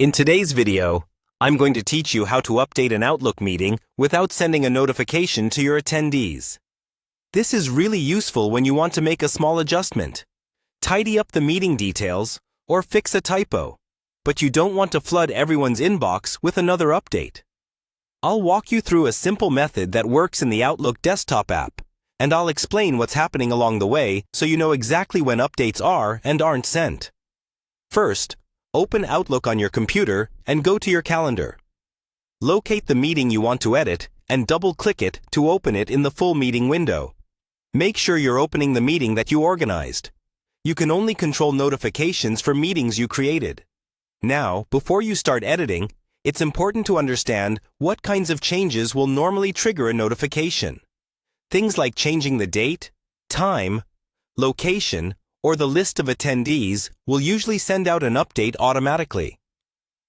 In today's video, I'm going to teach you how to update an Outlook meeting without sending a notification to your attendees. This is really useful when you want to make a small adjustment, tidy up the meeting details, or fix a typo, but you don't want to flood everyone's inbox with another update. I'll walk you through a simple method that works in the Outlook desktop app, and I'll explain what's happening along the way so you know exactly when updates are and aren't sent. First, open Outlook on your computer and go to your calendar. Locate the meeting you want to edit and double-click it to open it in the full meeting window. Make sure you're opening the meeting that you organized. You can only control notifications for meetings you created. Now, before you start editing, it's important to understand what kinds of changes will normally trigger a notification. Things like changing the date, time, location, or the list of attendees will usually send out an update automatically.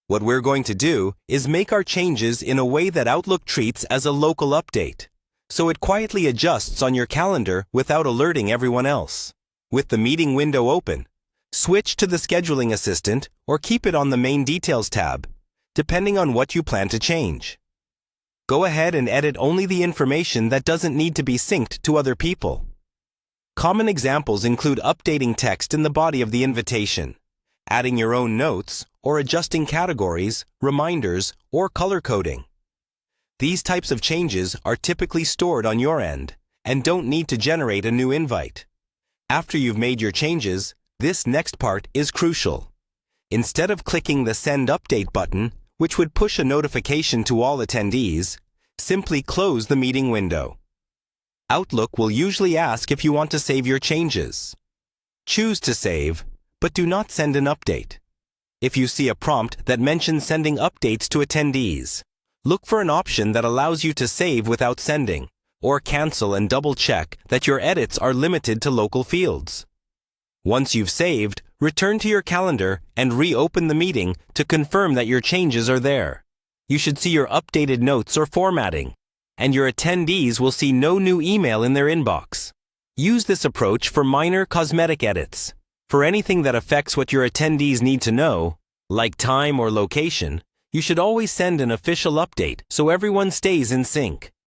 What we're going to do is make our changes in a way that Outlook treats as a local update, so it quietly adjusts on your calendar without alerting everyone else. With the meeting window open, switch to the scheduling assistant or keep it on the main details tab, depending on what you plan to change. Go ahead and edit only the information that doesn't need to be synced to other people. Common examples include updating text in the body of the invitation, adding your own notes, or adjusting categories, reminders, or color coding. These types of changes are typically stored on your end and don't need to generate a new invite. After you've made your changes, this next part is crucial. Instead of clicking the Send Update button, which would push a notification to all attendees, simply close the meeting window. Outlook will usually ask if you want to save your changes. Choose to save, but do not send an update. If you see a prompt that mentions sending updates to attendees, look for an option that allows you to save without sending, or cancel and double-check that your edits are limited to local fields. Once you've saved, return to your calendar and reopen the meeting to confirm that your changes are there. You should see your updated notes or formatting, and your attendees will see no new email in their inbox. Use this approach for minor cosmetic edits. For anything that affects what your attendees need to know, like time or location, you should always send an official update so everyone stays in sync.